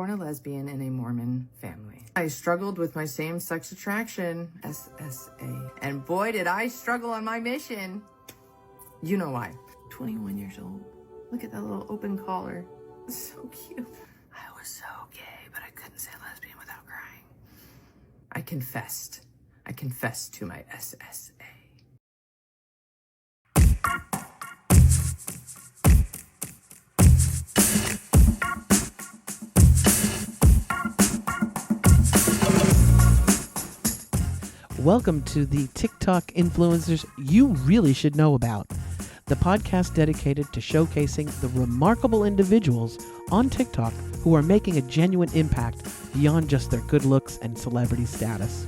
born a lesbian in a Mormon family. I struggled with my same-sex attraction, SSA, and boy did I struggle on my mission. You know why. 21 years old. Look at that little open collar. It's so cute. I was so gay, but I couldn't say lesbian without crying. I confessed. I confessed to my SSA. Welcome to the TikTok influencers you really should know about, the podcast dedicated to showcasing the remarkable individuals on TikTok who are making a genuine impact beyond just their good looks and celebrity status.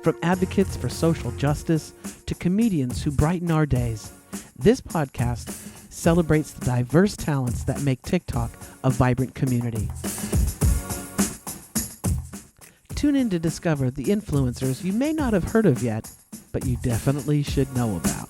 From advocates for social justice to comedians who brighten our days, this podcast celebrates the diverse talents that make TikTok a vibrant community. Tune in to discover the influencers you may not have heard of yet, but you definitely should know about.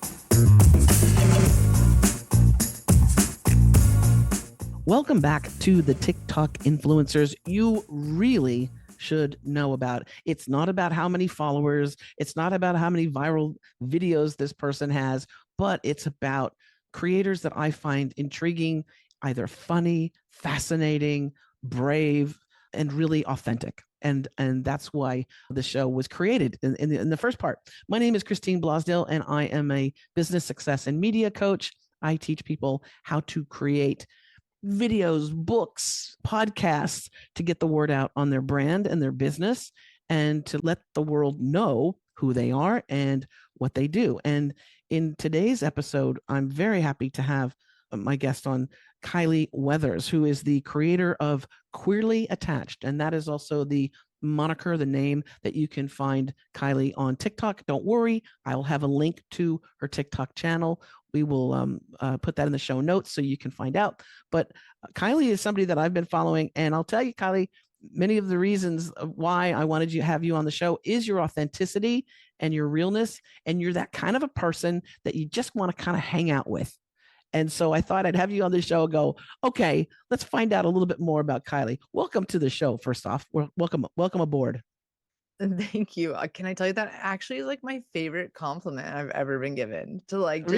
Welcome back to the TikTok influencers you really should know about. It's not about how many followers, it's not about how many viral videos this person has, but it's about creators that I find intriguing, either funny, fascinating, brave, and really authentic. And that's why the show was created in the first part. My name is Christine Blosdale, and I am a business success and media coach. I teach people how to create videos, books, podcasts to get the word out on their brand and their business, and to let the world know who they are and what they do. And in today's episode, I'm very happy to have my guest on, Kyleigh Weathers, who is the creator of Queerly Attached. And that is also the moniker, the name that you can find Kyleigh on TikTok. Don't worry, I'll have a link to her TikTok channel. We will put that in the show notes so you can find out. But Kyleigh is somebody that I've been following. And I'll tell you, Kyleigh, many of the reasons why I wanted to have you on the show is your authenticity and your realness. And you're that kind of a person that you just want to kind of hang out with. And so I thought I'd have you on the show and go, okay, let's find out a little bit more about Kyleigh. Welcome to the show, first off. Welcome aboard. Thank you. Can I tell you that actually is like my favorite compliment I've ever been given, to like Really?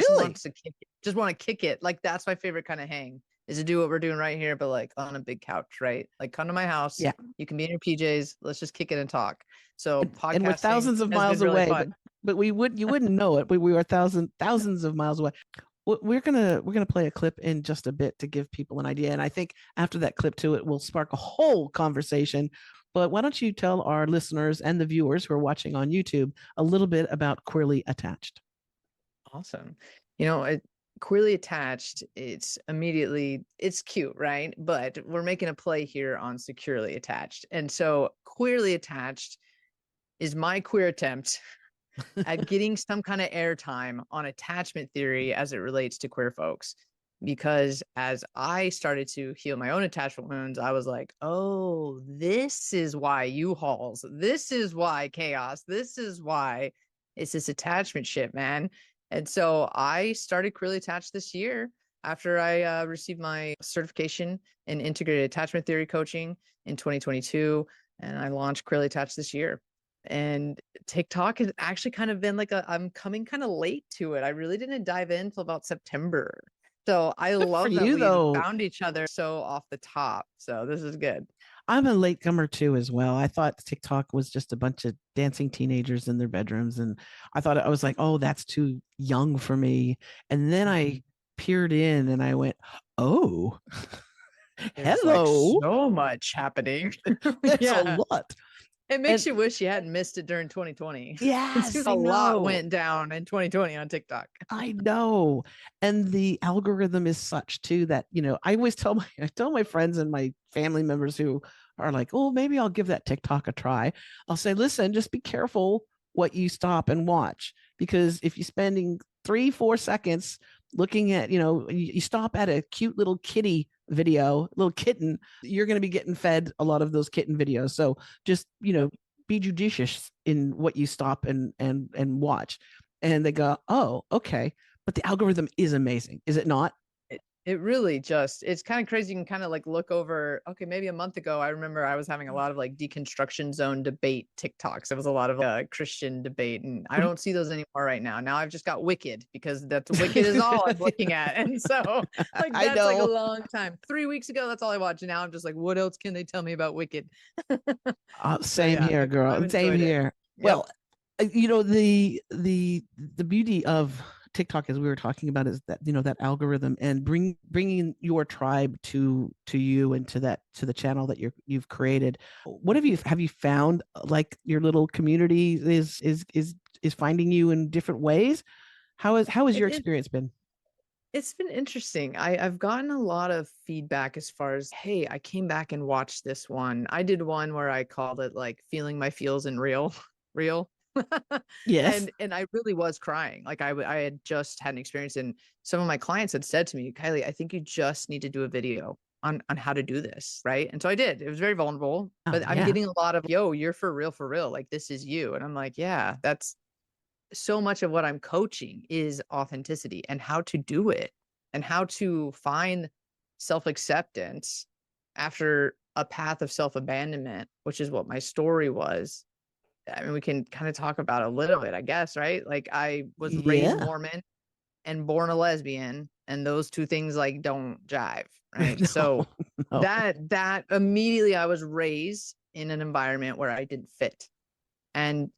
Just want to kick it. Like that's my favorite kind of hang, is to do what we're doing right here, but like on a big couch, right? Like come to my house. Yeah. You can be in your PJs. Let's just kick it and talk. So podcasting And we're thousands of miles really away, but you wouldn't know it. We were thousands of miles away. We're gonna play a clip in just a bit to give people an idea, and I think after that clip too, it will spark a whole conversation. But why don't you tell our listeners and the viewers who are watching on YouTube a little bit about Queerly Attached? Awesome. Queerly Attached, it's cute, right? But we're making a play here on securely attached. And so Queerly Attached is my queer attempt at getting some kind of airtime on attachment theory as it relates to queer folks. Because as I started to heal my own attachment wounds, I was like, oh, this is why U-Hauls, this is why chaos, this is why it's this attachment shit, man. And so I started Queerly Attached this year after I received my certification in integrated attachment theory coaching in 2022. And I launched Queerly Attached this year. And TikTok has actually kind of been like I'm coming kind of late to it. I really didn't dive in until about September. So I love that we found each other so off the top. So this is good. I'm a latecomer too, as well. I thought TikTok was just a bunch of dancing teenagers in their bedrooms. And I was like, oh, that's too young for me. And then I peered in and I went, oh, hello. Like so much happening. There's a lot. It makes you wish you hadn't missed it during 2020. Yes, a lot went down in 2020 on TikTok. I know. And the algorithm is such too that, I always tell my friends and my family members who are like, oh, maybe I'll give that TikTok a try. I'll say, listen, just be careful what you stop and watch, because if you're spending 3-4 seconds looking at, you stop at a cute little kitty video, little kitten, you're going to be getting fed a lot of those kitten videos. So just, be judicious in what you stop and watch. And they go, oh, okay. But the algorithm is amazing. Is it not? It really just, it's kind of crazy. You can kind of like look over, okay, maybe a month ago, I remember I was having a lot of like deconstruction zone debate TikToks. It was a lot of Christian debate, and I don't see those anymore right now. Now I've just got Wicked, because that's Wicked is all I'm looking at. And so like, I that's like a know. long time. 3 weeks ago, that's all I watched. And now I'm just like, what else can they tell me about Wicked? So Same yeah, here, I've girl. Same enjoyed it. here. Yep. Well, the beauty of TikTok, as we were talking about, is that that algorithm and bringing your tribe to you and to the channel that you've created. What have you found, like your little community is finding you in different ways? How has It, your it experience been? It's been interesting. I've gotten a lot of feedback as far as, hey, I came back and watched this one. I did one where I called it like feeling my feels in real, real. Yes. And I really was crying. Like I had just had an experience, and some of my clients had said to me, Kyleigh, I think you just need to do a video on how to do this. Right. And so I did. It was very vulnerable, Oh but I'm yeah. getting a lot of, yo, you're for real, for real. Like this is you. And I'm like, yeah, that's so much of what I'm coaching is authenticity and how to do it and how to find self acceptance after a path of self abandonment, which is what my story was. I mean, we can kind of talk about a little bit, I guess, right? Like, I was raised Yeah. Mormon and born a lesbian, and those two things like don't jive, right? No, So no. that immediately I was raised in an environment where I didn't fit. And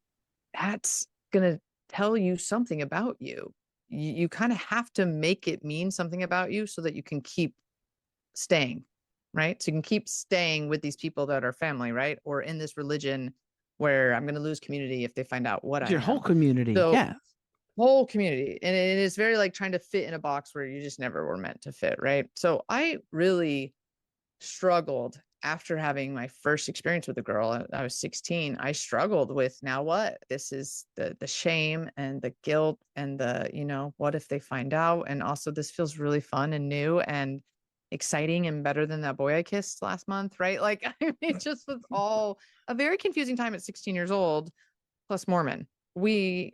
that's going to tell you something about you. You kind of have to make it mean something about you so that you can keep staying, right? So you can keep staying with these people that are family, right? Or in this religion where I'm going to lose community if they find out what I Your whole am. community. So Yeah. whole community. And it is very like trying to fit in a box where you just never were meant to fit, right? So I really struggled after having my first experience with a girl. I was 16. I struggled with, now what? This is the shame and the guilt and the, what if they find out? And also this feels really fun and new and exciting and better than that boy I kissed last month, right? Like I mean, it just was all a very confusing time at 16 years old, plus Mormon. We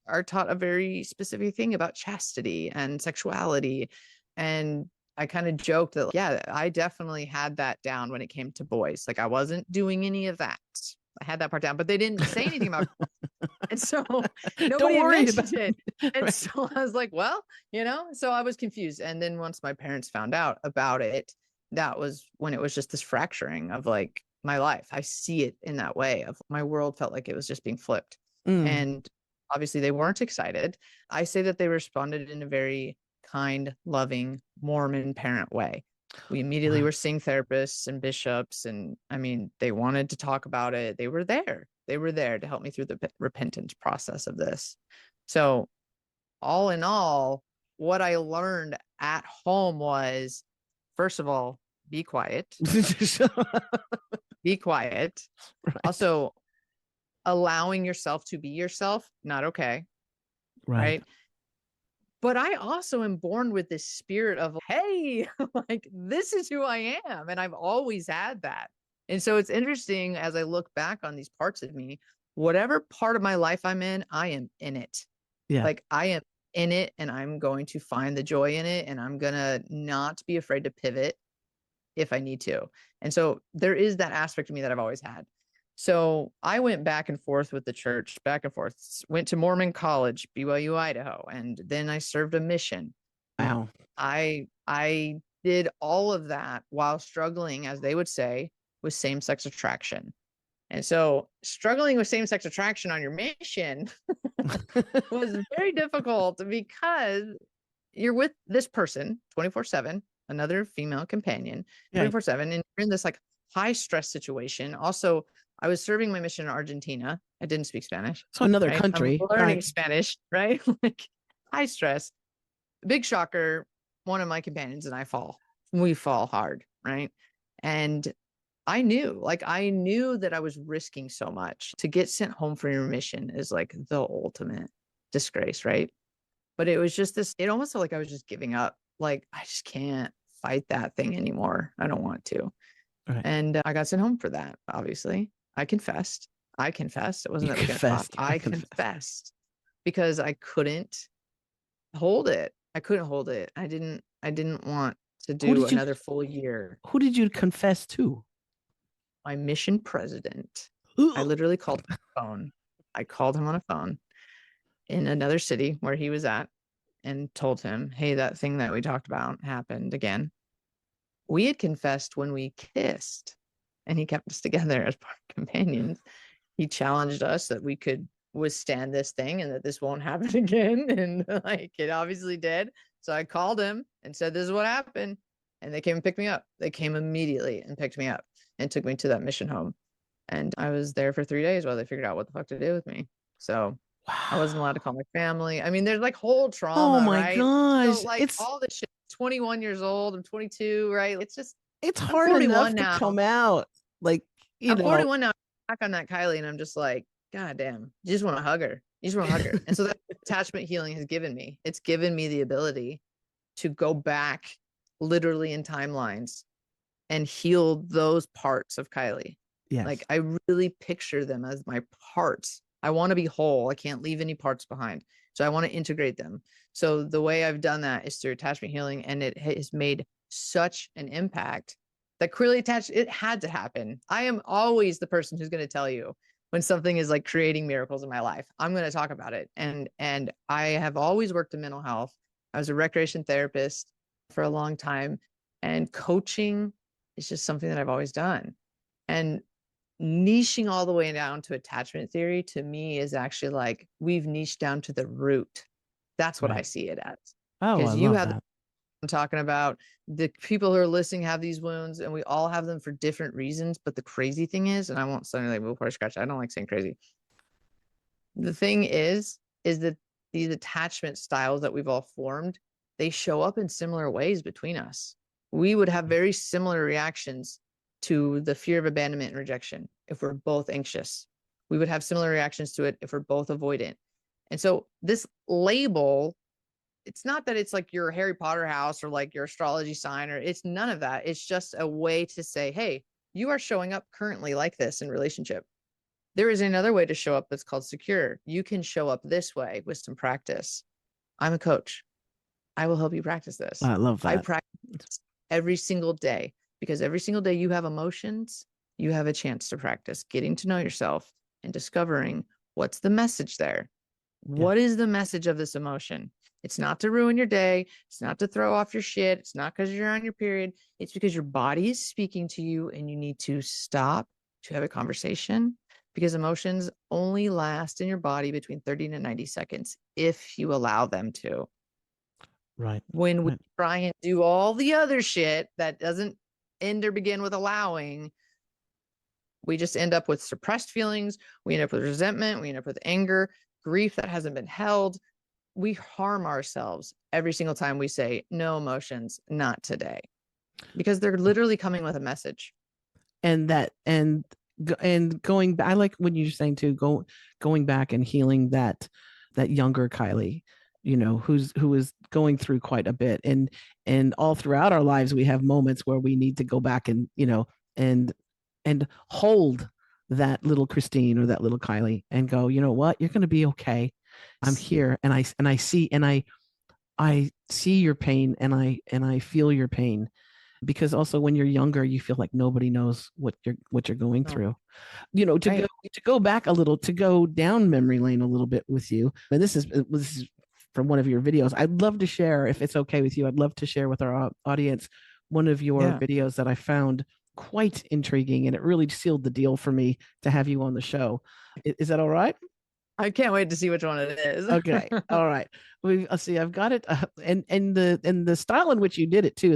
are taught a very specific thing about chastity and sexuality. And I kind of joked that, yeah, I definitely had that down when it came to boys. Like I wasn't doing any of that. I had that part down, but they didn't say anything about it. And so Don't nobody had worry about mentioned it. And right. so I was like, well, so I was confused. And then once my parents found out about it, that was when it was just this fracturing of like my life. I see it in that way of my world felt like it was just being flipped. Mm. And obviously they weren't excited. I say that they responded in a very kind, loving Mormon parent way. We immediately Wow. were seeing therapists and bishops. And I mean, they wanted to talk about it. They were there. They were there to help me through the repentance process of this. So, all in all, what I learned at home was, first of all, be quiet, be quiet. Right. Also, allowing yourself to be yourself, not okay. Right. Right. But I also am born with this spirit of, hey, like, this is who I am. And I've always had that. And so it's interesting as I look back on these parts of me, whatever part of my life I'm in, I am in it. Yeah. Like I am in it and I'm going to find the joy in it. And I'm going to not be afraid to pivot if I need to. And so there is that aspect of me that I've always had. So I went back and forth with the church, back and forth, went to Mormon college, BYU, Idaho, and then I served a mission. Wow. I did all of that while struggling, as they would say, with same-sex attraction. And so struggling with same-sex attraction on your mission was very difficult because you're with this person 24/7, another female companion, Yeah. 24/7, and you're in this like high stress situation. Also, I was serving my mission in Argentina. I didn't speak Spanish, So another right? I'm country. learning Right. Spanish, right? Like high stress. Big shocker. One of my companions and I fall. We fall hard, right? And I knew that I was risking so much. To get sent home for your mission is like the ultimate disgrace, right? But it was just this, it almost felt like I was just giving up. Like, I just can't fight that thing anymore. I don't want to. Right. And I got sent home for that, obviously. I confessed. I confessed. It You wasn't that we got caught. confessed. I I confessed. confessed because I couldn't hold it. I couldn't hold it. I didn't want to Who do did you another full year. who did you confess to? My mission president. I literally called him on the phone. I called him on a phone in another city where he was at and told him, hey, that thing that we talked about happened again. We had confessed when we kissed, and he kept us together as companions. He challenged us that we could withstand this thing and that this won't happen again. And like it obviously did. So I called him and said, this is what happened. And they came and picked me up. They came immediately and picked me up and took me to that mission home. And I was there for 3 days while they figured out what the fuck to do with me. So I wasn't allowed to call my family. I mean, there's like whole Oh trauma, my right? So gosh. like all this shit, 21 years old, I'm 22, right? It's just, It's I'm hard 41 enough to now. come out. Like, I'm 41 now. Back on that Kyleigh, and I'm just like, God damn, you just want to hug her. You just want to hug her. And so that attachment healing has given me. It's given me the ability to go back literally in timelines and heal those parts of Kyleigh. yes. Like I really picture them as my parts. I want to be whole. I can't leave any parts behind. So I want to integrate them. So the way I've done that is through attachment healing, and it has made such an impact that Queerly Attached, it had to happen. I am always the person who's going to tell you when something is like creating miracles in my life. I'm going to talk about it. And I have always worked in mental health. I was a recreation therapist for a long time, and coaching is just something that I've always done. And niching all the way down to attachment theory to me is actually like we've niched down to the root. That's what I see it as. Oh, I Because you love have that. I'm talking about the people who are listening have these wounds, and we all have them for different reasons. But the crazy thing is, and I won't sound like before I scratch, I don't like saying crazy. The thing is that these attachment styles that we've all formed, they show up in similar ways between us. We would have very similar reactions to the fear of abandonment and rejection if we're both anxious. We would have similar reactions to it if we're both avoidant. And so this label, it's not that it's like your Harry Potter house or like your astrology sign, or it's none of that. It's just a way to say, hey, you are showing up currently like this in relationship. There is another way to show up that's called secure. You can show up this way with some practice. I'm a coach. I will help you practice this. I love I that. practice every single day because every single day you have emotions, you have a chance to practice getting to know yourself and discovering what's the message there. What is the message of this emotion? It's not to ruin your day. It's not to throw off your shit. It's not because you're on your period. It's because your body is speaking to you and you need to stop to have a conversation, because emotions only last in your body between 30 to 90 seconds if you allow them to. Right. When we try and do all the other shit that doesn't end or begin with allowing, we just end up with suppressed feelings. We end up with resentment. We end up with anger, grief that hasn't been held. We harm ourselves every single time we say no emotions, not today, because they're literally coming with a message. And going back, I like when you're saying too, going back and healing that younger Kyleigh, who is going through quite a bit, and all throughout our lives we have moments where we need to go back and and hold that little Christine or that little Kyleigh and go, you know what, you're going to be okay. I'm here, and I see your pain, and I feel your pain, because also when you're younger you feel like nobody knows what you're going through. To go back a little, to go down memory lane a little bit with you, and this is from one of your videos. I'd love to share, if it's okay with you, I'd love to share with our audience one of your videos that I found quite intriguing, and it really sealed the deal for me to have you on the show. Is that all right? I can't wait to see which one it is. Okay. All right. I'll see. I've got it. And the style in which you did it too.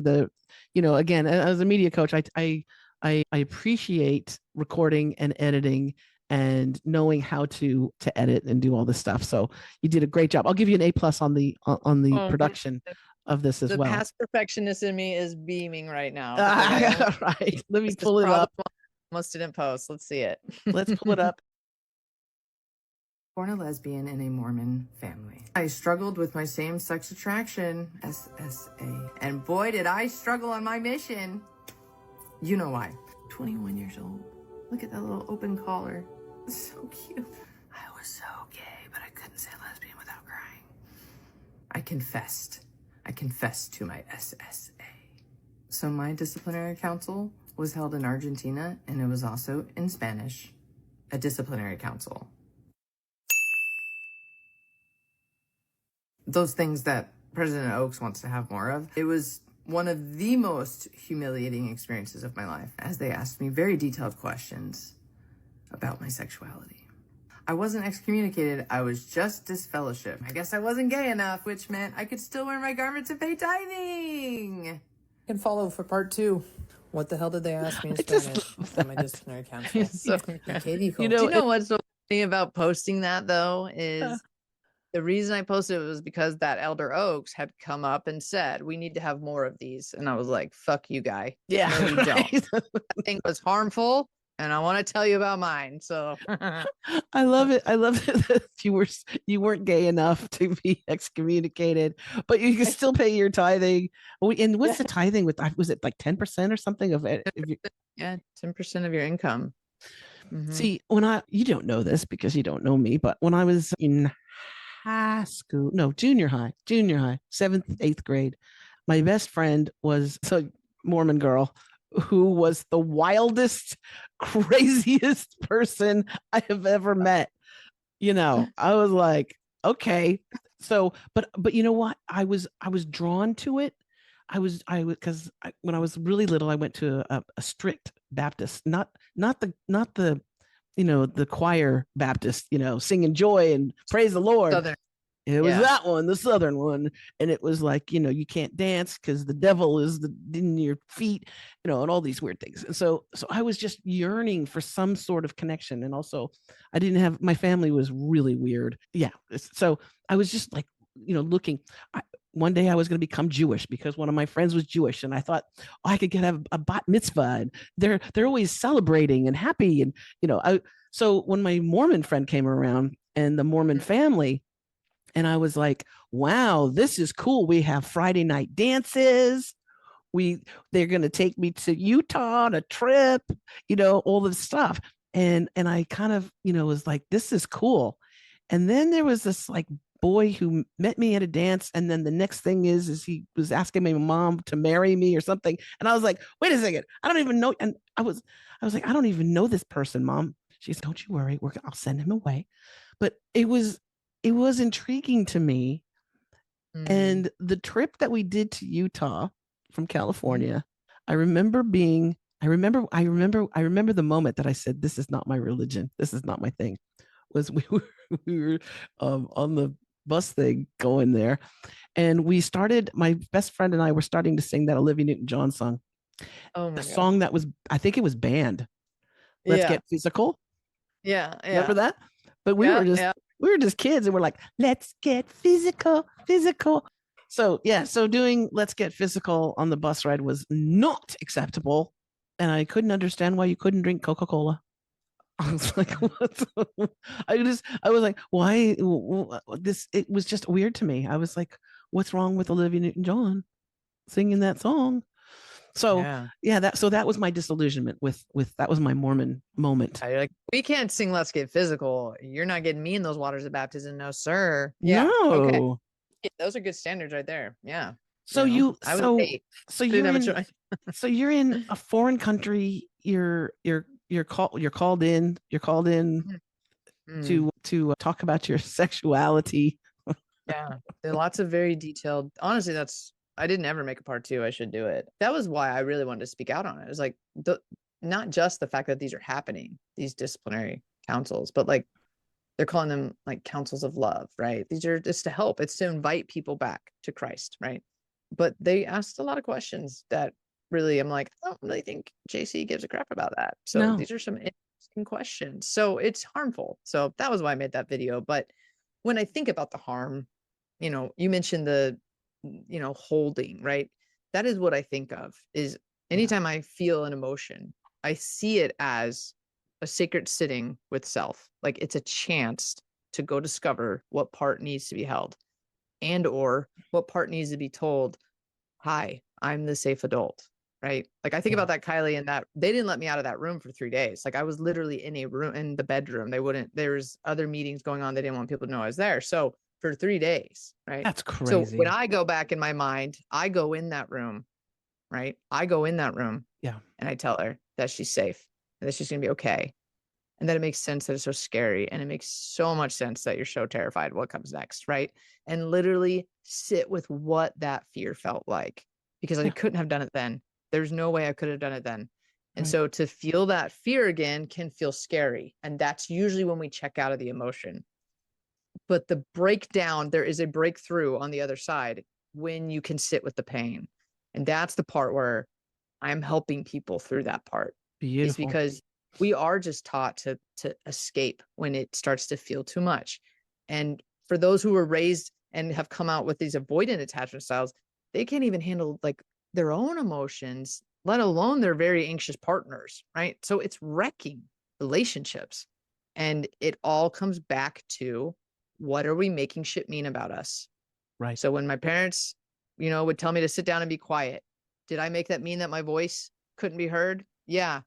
Again, as a media coach, I appreciate recording and editing and knowing how to edit and do all this stuff. So you did a great job. I'll give you an A+ on the production of this as well. The past perfectionist in me is beaming right now. Right. Let me pull it up. Almost didn't post. Let's see it. Let's pull it up. Born a lesbian in a Mormon family. I struggled with my same-sex attraction, SSA. And boy, did I struggle on my mission. You know why. 21 years old. Look at that little open collar. It's so cute. I was so gay, but I couldn't say lesbian without crying. I confessed. I confessed to my SSA. So my disciplinary council was held in Argentina, and it was also in Spanish, a disciplinary council. Those things that President Oaks wants to have more of. It was one of the most humiliating experiences of my life, as they asked me very detailed questions about my sexuality. I wasn't excommunicated, I was just disfellowshipped. I guess I wasn't gay enough, which meant I could still wear my garments and pay tithing. You can follow for part 2. What the hell did they ask me in Spanish at my disciplinary council? Do you know what's so funny about posting that, though, is the reason I posted it was because that Elder Oaks had come up and said, we need to have more of these. And I was like, fuck you, guy. Yeah, no, you don't. That thing was harmful, and I want to tell you about mine. So I love it. I love it that you weren't gay enough to be excommunicated, but you can still pay your tithing. And what's the tithing with? Was it like 10% or something of it? Yeah, 10% of your income. Mm-hmm. See, you don't know this because you don't know me, but when I was in junior high, 7th, 8th grade, my best friend was a Mormon girl who was the wildest, craziest person I have ever met. I was like, okay. So, but you know what? I was drawn to it. Because when I was really little, I went to a strict Baptist, not the the choir Baptist, singing joy and praise the Lord. Southern. It was that one, the Southern one. And it was like, you can't dance because the devil is in your feet, and all these weird things. And so I was just yearning for some sort of connection. And also my family was really weird. Yeah. So I was just like, looking. One day I was going to become Jewish because one of my friends was Jewish, and I thought, I could have a bat mitzvah, and they're always celebrating and happy. And, so when my Mormon friend came around and the Mormon family, and I was like, wow, this is cool. We have Friday night dances. They're going to take me to Utah on a trip, all this stuff. And I kind of, was like, this is cool. And then there was this like boy who met me at a dance, and then the next thing is he was asking my mom to marry me or something, and I was like, wait a second, I don't even know. And I was like, I don't even know this person, Mom. She said, don't you worry, I'll send him away. But it was intriguing to me. And the trip that we did to Utah from California, I remember the moment that I said, this is not my religion, this is not my thing. Was we were on the bus thing going there, and my best friend and I were starting to sing that Olivia Newton-John song. The song that was, I think it was banned. Let's Get Physical. Yeah. Remember that? But we were just kids, and we're like, let's get physical. So doing Let's Get Physical on the bus ride was not acceptable, and I couldn't understand why you couldn't drink Coca-Cola. I was like, what? I was like, why this? It was just weird to me. I was like, what's wrong with Olivia Newton-John singing that song? So that was my disillusionment with that was my Mormon moment. Like, we can't sing Let's Get Physical. You're not getting me in those waters of baptism. No, sir. Yeah. No. Okay. Yeah, those are good standards right there. Yeah. So you're in a foreign country. You're called in to talk about your sexuality. Yeah. There are lots of very detailed, honestly, I didn't ever make a part 2. I should do it. That was why I really wanted to speak out on it. It was like, not just the fact that these are happening, these disciplinary councils, but like they're calling them like councils of love, right? These are just to help. It's to invite people back to Christ, right? But they asked a lot of questions that really, I'm like, I don't really think JC gives a crap about that. So these are some interesting questions. So it's harmful. So that was why I made that video. But when I think about the harm, you mentioned the holding, right? That is what I think of, is anytime I feel an emotion, I see it as a sacred sitting with self. Like it's a chance to go discover what part needs to be held, and or what part needs to be told, hi, I'm the safe adult, right? Like I think about that Kyleigh, and that they didn't let me out of that room for 3 days. Like I was literally in a room, in the bedroom. There was other meetings going on. They didn't want people to know I was there. So for 3 days, right? That's So when crazy. I go back in my mind, I go in that room, right? I go in that room Yeah. and I tell her that she's safe and that she's going to be okay. And that it makes sense that it's so scary. And it makes so much sense that you're so terrified what comes next, right? And literally sit with what that fear felt like, because I Yeah. couldn't have done it then. There's no way I could have done it then. And Right. so to feel that fear again can feel scary. And that's usually when we check out of the emotion. But the breakdown, there is a breakthrough on the other side when you can sit with the pain. And that's the part where I'm helping people through that part, is Beautiful. because we are just taught to escape when it starts to feel too much. And for those who were raised and have come out with these avoidant attachment styles, they can't even handle like their own emotions, let alone their very anxious partners, right? So it's wrecking relationships. And it all comes back to, what are we making shit mean about us? Right. So when my parents, would tell me to sit down and be quiet, did I make that mean that my voice couldn't be heard? Yeah.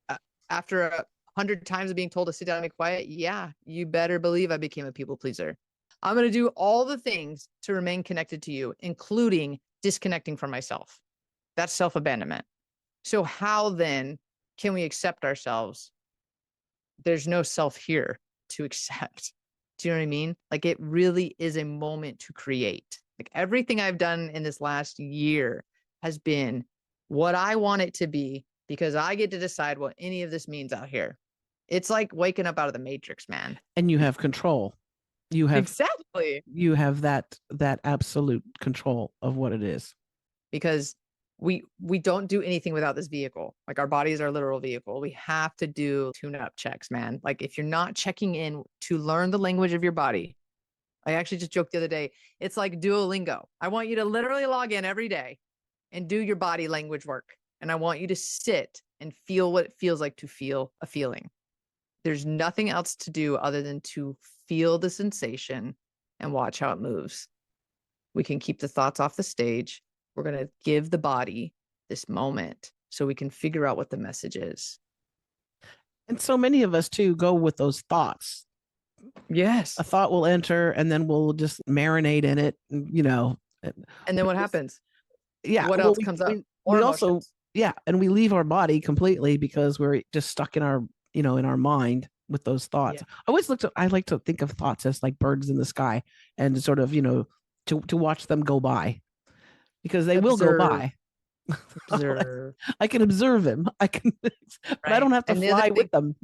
Uh, After 100 times of being told to sit down and be quiet, yeah, you better believe I became a people pleaser. I'm going to do all the things to remain connected to you, including disconnecting from myself. That's self abandonment. So, how then can we accept ourselves? There's no self here to accept. Do you know what I mean? Like, it really is a moment to create. Like, everything I've done in this last year has been what I want it to be, because I get to decide what any of this means out here. It's like waking up out of the matrix, man. And you have control. You have Exactly. that absolute control of what it is. Because we don't do anything without this vehicle. Like, our body is our literal vehicle. We have to do tune-up checks, man. Like, if you're not checking in to learn the language of your body, I actually just joked the other day, it's like Duolingo. I want you to literally log in every day and do your body language work. And I want you to sit and feel what it feels like to feel a feeling. There's nothing else to do other than to feel the sensation and watch how it moves. We can keep the thoughts off the stage. We're going to give the body this moment so we can figure out what the message is. And so many of us too go with those thoughts. Yes. A thought will enter and then we'll just marinate in it, And then what happens? yeah, What well else comes up? More we also, emotions. yeah, and we leave our body completely because we're just stuck in our, in our mind with those thoughts. Yeah. I like to think of thoughts as like birds in the sky, and sort of, to watch them go by, because they will go Observe, by. observe, I can observe them. I can, but I right? don't have to And the other fly thing, with them.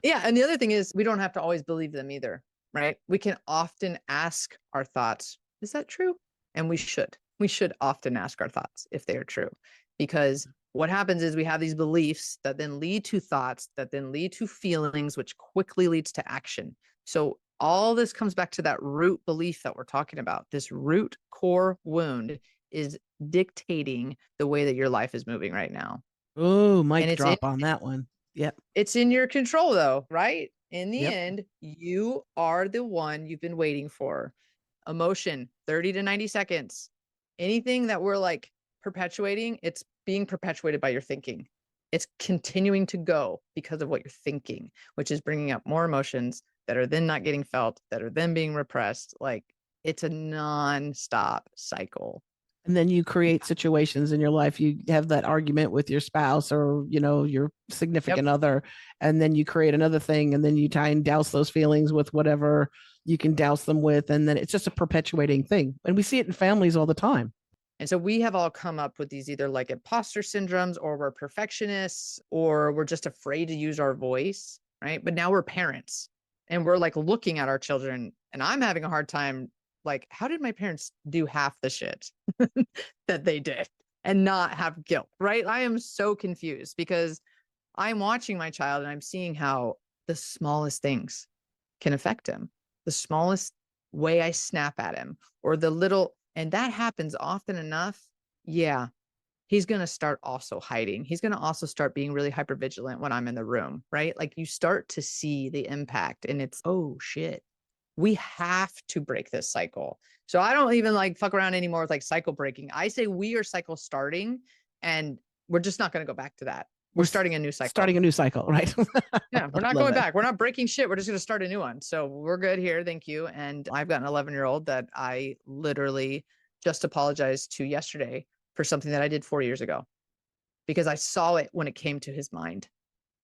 yeah. And the other thing is, we don't have to always believe them either, right? We can often ask our thoughts, is that true? And we should. We should often ask our thoughts if they are true, because what happens is we have these beliefs that then lead to thoughts that then lead to feelings, which quickly leads to action. So all this comes back to that root belief that we're talking about. This root core wound is dictating the way that your life is moving right now. Oh, And mic drop on that one. Yep. it's in your control though, right? In the Yep. end, you are the one you've been waiting for. Emotion, 30 to 90 seconds. Anything that we're like perpetuating, it's being perpetuated by your thinking. It's continuing to go because of what you're thinking, which is bringing up more emotions that are then not getting felt, that are then being repressed. Like, it's a non-stop cycle. And then you create situations in your life. You have that argument with your spouse or, your Yep. significant other, and then you create another thing, and then you try and douse those feelings with whatever you can douse them with. And then it's just a perpetuating thing. And we see it in families all the time. And so we have all come up with these either like imposter syndromes, or we're perfectionists, or we're just afraid to use our voice, right? But now we're parents and we're like looking at our children, and I'm having a hard time. Like, how did my parents do half the shit that they did and not have guilt, right? I am so confused because I'm watching my child and I'm seeing how the smallest things can affect him. The smallest way I snap at him, or the little, and that happens often enough. Yeah, he's going to start also hiding. He's going to also start being really hyper vigilant when I'm in the room, right? Like, you start to see the impact, and it's, oh shit, we have to break this cycle. So I don't even like fuck around anymore with like cycle breaking. I say we are cycle starting, and we're just not going to go back to that. We're starting a new cycle. Starting a new cycle, right? Yeah, we're not going back. We're not breaking shit. We're just going to start a new one. So we're good here. Thank you. And I've got an 11-year-old that I literally just apologized to yesterday for something that I did 4 years ago, because I saw it when it came to his mind,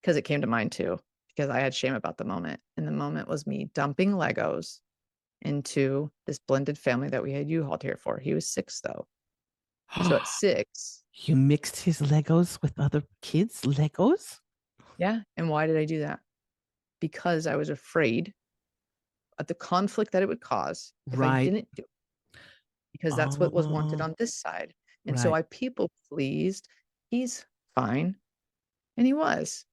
because it came to mine too, because I had shame about the moment. And the moment was me dumping Legos into this blended family that we had U-Hauled here for. He was 6 though. So at 6. You mixed his Legos with other kids' Legos? Yeah. And why did I do that? Because I was afraid of the conflict that it would cause if I didn't do it, because that's what was wanted on this side. And so I people pleased. He's fine. And he was.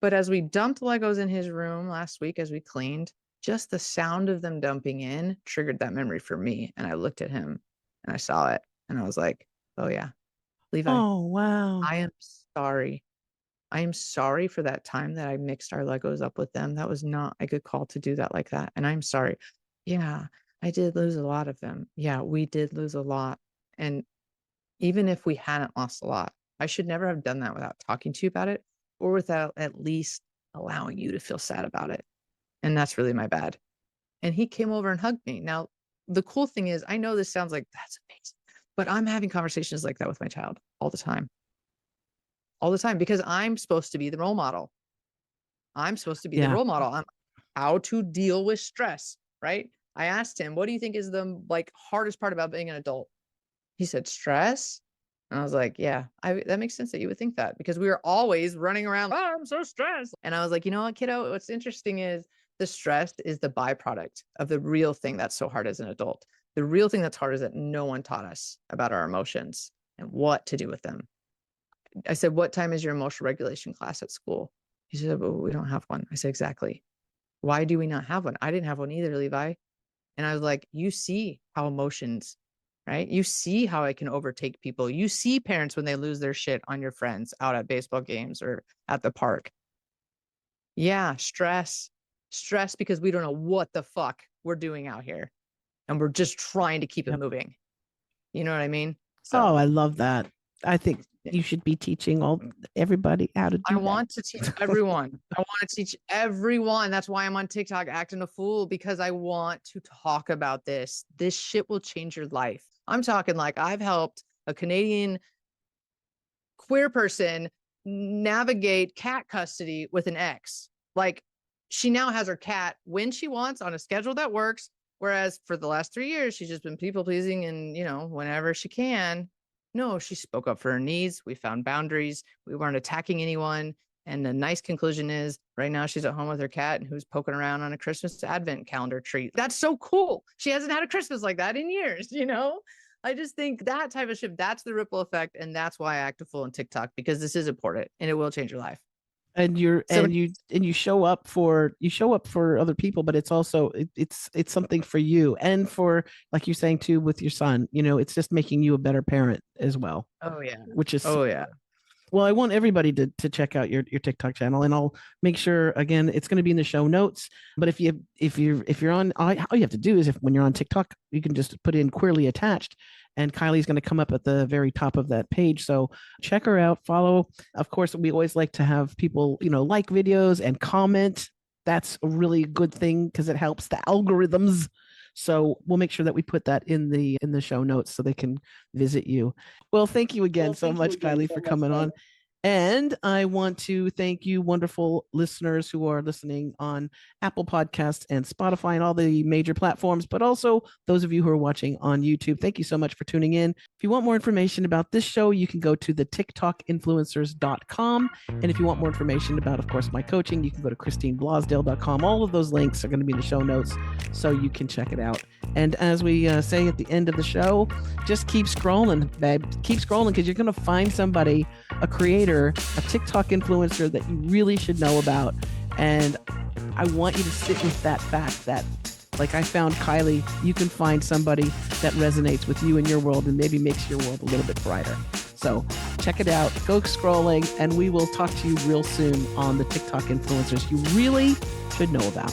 But as we dumped Legos in his room last week, as we cleaned, just the sound of them dumping in triggered that memory for me. And I looked at him and I saw it and I was like, oh yeah, Levi. Oh, wow. I am sorry. I am sorry for that time that I mixed our Legos up with them. That was not a good call to do that like that. And I'm sorry. Yeah, I did lose a lot of them. Yeah, we did lose a lot. And even if we hadn't lost a lot, I should never have done that without talking to you about it, or without at least allowing you to feel sad about it. And that's really my bad. And he came over and hugged me. Now, the cool thing is, I know this sounds like that's amazing, but I'm having conversations like that with my child all the time. All the time, because I'm supposed to be the role model. I'm supposed to be the role model on how to deal with stress, right? I asked him, what do you think is the hardest part about being an adult? He said, stress. And I was like, yeah, that makes sense that you would think that, because we were always running around, oh, I'm so stressed. And I was like, you know what, kiddo, what's interesting is the stress is the byproduct of the real thing that's so hard as an adult. The real thing that's hard is that no one taught us about our emotions and what to do with them. I said, what time is your emotional regulation class at school? He said, well, we don't have one. I said, exactly. Why do we not have one? I didn't have one either, Levi. And I was like, you see how emotions, right? You see how it can overtake people. You see parents when they lose their shit on your friends out at baseball games or at the park. Yeah, stress because we don't know what the fuck we're doing out here. And we're just trying to keep it moving. You know what I mean? So, I love that. I think you should be teaching everybody how to do that. I want to teach everyone. I want to teach everyone. That's why I'm on TikTok acting a fool, because I want to talk about this. This shit will change your life. I'm talking like I've helped a Canadian queer person navigate cat custody with an ex. Like, she now has her cat when she wants on a schedule that works. Whereas for the last 3 years, she's just been people pleasing and, whenever she can. No, she spoke up for her needs. We found boundaries. We weren't attacking anyone. And the nice conclusion is right now she's at home with her cat and who's poking around on a Christmas advent calendar treat. That's so cool. She hasn't had a Christmas like that in years, I just think that type of shit, that's the ripple effect. And that's why I act a fool on TikTok, because this is important and it will change your life. And you show up for other people, but it's also it's something for you, and for, like you're saying too, with your son, it's just making you a better parent as well. Oh yeah. Which is Well, I want everybody to check out your TikTok channel, and I'll make sure, again, it's going to be in the show notes. But if you're on, all you have to do is, when you're on TikTok, you can just put in Queerly Attached, and Kylie's going to come up at the very top of that page. So check her out, follow. Of course, we always like to have people, like videos and comment. That's a really good thing because it helps the algorithms. So we'll make sure that we put that in the show notes so they can visit you. Well, thank you again so much, Kyleigh, for coming on. And I want to thank you, wonderful listeners who are listening on Apple Podcasts and Spotify and all the major platforms, but also those of you who are watching on YouTube. Thank you so much for tuning in. If you want more information about this show, you can go to the TikTokinfluencers.com. And if you want more information about, of course, my coaching, you can go to ChristineBlosdale.com. All of those links are going to be in the show notes, so you can check it out. And as we say at the end of the show, just keep scrolling, babe. Keep scrolling, because you're going to find somebody, a creator, a TikTok influencer that you really should know about. And I want you to sit with that fact that, like I found Kyleigh, you can find somebody that resonates with you in your world and maybe makes your world a little bit brighter. So check it out, go scrolling, and we will talk to you real soon on the TikTok influencers you really should know about.